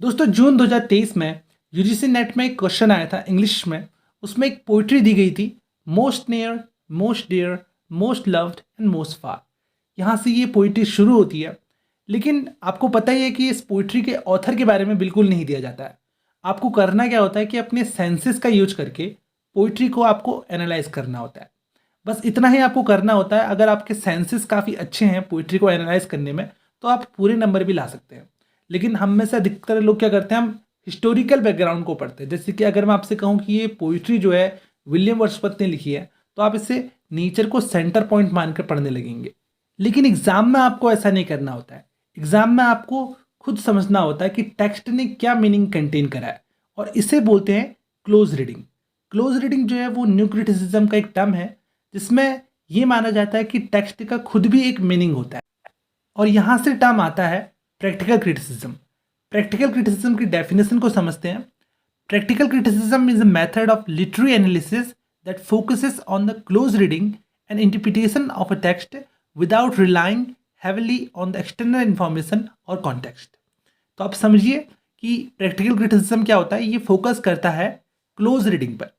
दोस्तों जून 2023 में UGC net में एक क्वेश्चन आया था इंग्लिश में। उसमें एक पोइट्री दी गई थी, most near, most dear, most loved and most far. यहाँ से ये पोइट्री शुरू होती है। लेकिन आपको पता ही है कि इस पोइट्री के ऑथर के बारे में बिल्कुल नहीं दिया जाता है। आपको करना क्या होता है कि अपने सेंसेस का यूज करके पोइट्री को आपको एनालाइज करना होता है। बस इतना ही आपको करना होता है। अगर आपके सेंसेस काफ़ी अच्छे हैं पोइट्री को एनालाइज करने में, तो आप पूरे नंबर भी ला सकते हैं। लेकिन हम में से अधिकतर लोग क्या करते हैं, हम हिस्टोरिकल बैकग्राउंड को पढ़ते हैं। जैसे कि अगर मैं आपसे कहूँ कि ये पोइट्री जो है विलियम वर्ड्सवर्थ ने लिखी है, तो आप इसे नेचर को सेंटर पॉइंट मानकर पढ़ने लगेंगे। लेकिन एग्जाम में आपको ऐसा नहीं करना होता है। एग्जाम में आपको खुद समझना होता है कि टेक्स्ट ने क्या मीनिंग कंटेन करा है, और इसे बोलते हैं क्लोज रीडिंग। क्लोज रीडिंग जो है वो न्यू क्रिटिसिज्म का एक टर्म है, जिसमें ये माना जाता है कि टेक्स्ट का खुद भी एक मीनिंग होता है। और यहाँ से टर्म आता है प्रैक्टिकल क्रिटिसिज्म। प्रैक्टिकल क्रिटिसिज्म की डेफिनेशन को समझते हैं। Practical criticism is a method of literary analysis that focuses on the close reading and interpretation of a text without relying heavily on the external information और context. तो आप समझिए कि practical criticism क्या होता है। ये फोकस करता है क्लोज रीडिंग पर,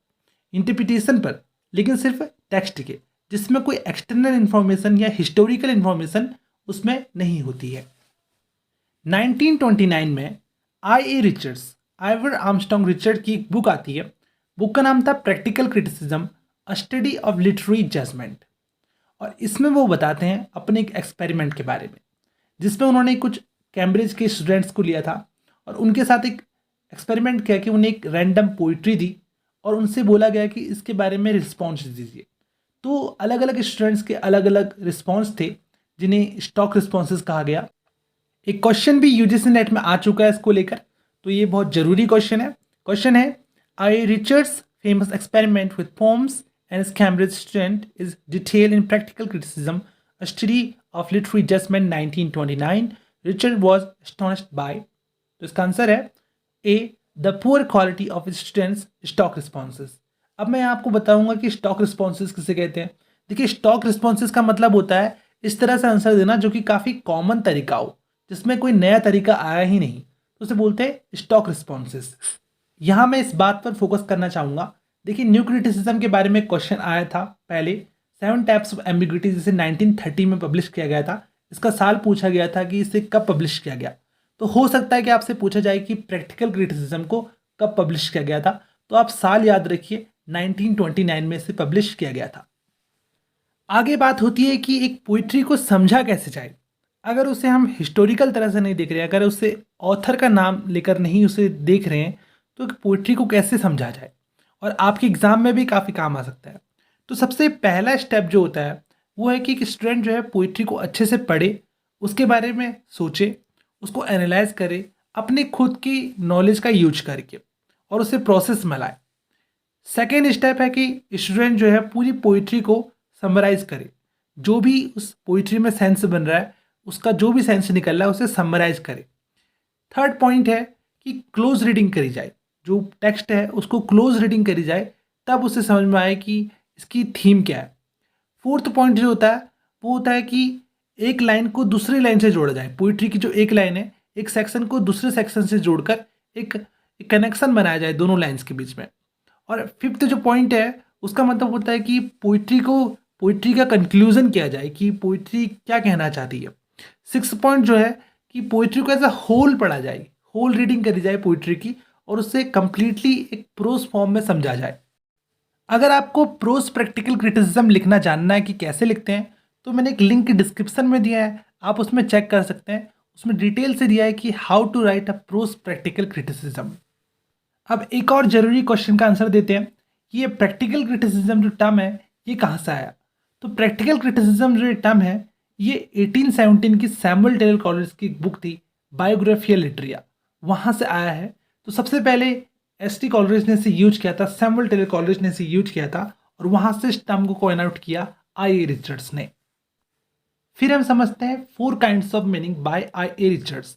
इंटरप्रिटेशन पर, लेकिन सिर्फ टेक्स्ट के, जिसमें कोई एक्सटर्नल इंफॉर्मेशन या हिस्टोरिकल इंफॉर्मेशन उसमें नहीं होती है। 1929 में I Richards, Ivor Armstrong Richard की एक बुक आती है। बुक का नाम था practical criticism, a study of literary judgement. और इसमें वो बताते हैं अपने एक एक्सपेरिमेंट के बारे में, जिसमें उन्होंने कुछ कैम्ब्रिज के स्टूडेंट्स को लिया था और उनके साथ एक एक्सपेरिमेंट किया कि उन्हें एक रैंडम पोइट्री दी और उनसे बोला गया कि इसके बारे में रिस्पॉन्स दीजिए। तो अलग अलग स्टूडेंट्स के अलग अलग रिस्पॉन्स थे, जिन्हें स्टॉक रिस्पॉन्सेज कहा गया। एक क्वेश्चन भी यूजीसी नेट में आ चुका है इसको लेकर, तो ये बहुत जरूरी क्वेश्चन है। क्वेश्चन है, I Richards famous experiment with poems and Cambridge student is detail in practical criticism, a study of literary judgement 1929। Richard was astonished by. तो इसका आंसर है A, the poor quality of students stock responses. अब मैं आपको बताऊंगा कि stock responses किसे कहते हैं। देखिए, स्टॉक रिस्पॉन्सेज का मतलब होता है इस तरह से आंसर देना जो कि काफ़ी कॉमन तरीका हो, जिसमें कोई नया तरीका आया ही नहीं, तो उसे बोलते हैं स्टॉक रिस्पॉन्सेज। यहाँ मैं इस बात पर फोकस करना चाहूँगा। देखिए, न्यू क्रिटिसिज्म के बारे में क्वेश्चन आया था पहले, 7 टाइप्स ऑफ एम्बिग्विटी, जिसे 1930 में पब्लिश किया गया था। इसका साल पूछा गया था कि इसे कब पब्लिश किया गया। तो हो सकता है कि आपसे पूछा जाए कि प्रैक्टिकल क्रिटिसिज्म को कब पब्लिश किया गया था, तो आप साल याद रखिए, 1929 में इसे पब्लिश किया गया था। आगे बात होती है कि एक पोइट्री को समझा कैसे जाए। अगर उसे हम हिस्टोरिकल तरह से नहीं देख रहे हैं, अगर उसे ऑथर का नाम लेकर नहीं उसे देख रहे हैं, तो पोइट्री को कैसे समझा जाए, और आपके एग्ज़ाम में भी काफ़ी काम आ सकता है। तो सबसे पहला स्टेप जो होता है वो है कि एक स्टूडेंट जो है पोइट्री को अच्छे से पढ़े, उसके बारे में सोचे, उसको एनालाइज करे अपने खुद की नॉलेज का यूज करके, और उसे प्रोसेस में लाए। सेकेंड स्टेप है कि स्टूडेंट जो है पूरी पोइट्री को समराइज करे। जो भी उस पोइट्री में सेंस बन रहा है, उसका जो भी सेंस निकल रहा है, उसे समराइज करे। थर्ड पॉइंट है कि क्लोज रीडिंग करी जाए। जो टेक्स्ट है उसको क्लोज रीडिंग करी जाए, तब उसे समझ में आए कि इसकी थीम क्या है। फोर्थ पॉइंट जो होता है वो होता है कि एक लाइन को दूसरी लाइन से जोड़ा जाए। पोइट्री की जो एक लाइन है, एक सेक्शन को दूसरे सेक्शन से जोड़कर एक कनेक्शन बनाया जाए दोनों लाइन्स के बीच में। और फिफ्थ जो पॉइंट है उसका मतलब होता है कि पोइट्री का कंक्लूजन किया जाए कि पोइट्री क्या कहना चाहती है। सिक्स पॉइंट जो है कि पोइट्री को एज अ होल पढ़ा जाए, होल रीडिंग करी जाए पोइट्री की, और उससे कंप्लीटली एक प्रोज फॉर्म में समझा जाए। अगर आपको प्रोज प्रैक्टिकल क्रिटिसिज्म लिखना जानना है कि कैसे लिखते हैं, तो मैंने एक लिंक डिस्क्रिप्शन में दिया है, आप उसमें चेक कर सकते हैं। उसमें डिटेल से दिया है कि how to write a prose practical criticism. अब एक और जरूरी क्वेश्चन का आंसर देते हैं कि ये प्रैक्टिकल क्रिटिसिज्म जो टर्म है ये कहाँ से आया। तो प्रैक्टिकल क्रिटिसिज्म जो टर्म है ये 1817 की सैमुअल टेलर कॉलेज की एक बुक थी, बायोग्राफिया लिटरेरिया, वहाँ से आया है। तो सबसे पहले एस टी कॉलेज ने इसे यूज किया था, सैमुअल टेलर कॉलेज ने इसे यूज किया था, और वहाँ से इस टर्म को कॉइन आउट किया आई ए रिचर्ड्स ने। फिर हम समझते हैं 4 kinds of meaning bye I A Richards.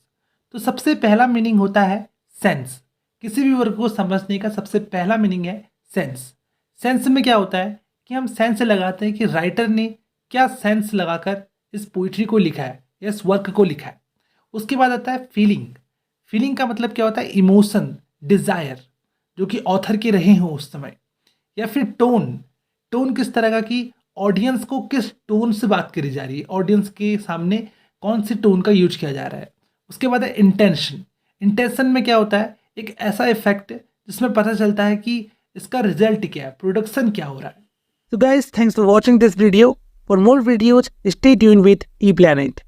तो सबसे पहला मीनिंग होता है सेंस। किसी भी वर्ग को समझने का सबसे पहला मीनिंग है सेंस। सेंस में क्या होता है कि हम सेंस लगाते हैं कि राइटर ने क्या सेंस लगाकर इस पोइट्री को लिखा है या इस वर्क को लिखा है। उसके बाद आता है फीलिंग। फीलिंग का मतलब क्या होता है? इमोशन, डिजायर, जो कि ऑथर के रहे हों उस समय। या फिर टोन, टोन किस तरह का कि ऑडियंस को किस टोन से बात करी जा रही है, ऑडियंस के सामने कौन सी टोन का यूज किया जा रहा है। उसके बाद है इंटेंशन। इंटेंशन में क्या होता है? एक ऐसा इफेक्ट जिसमें पता चलता है कि इसका रिजल्ट क्या है, प्रोडक्शन क्या हो रहा है। So guys, thanks for watching this video. For more videos, stay tuned with ePlanet.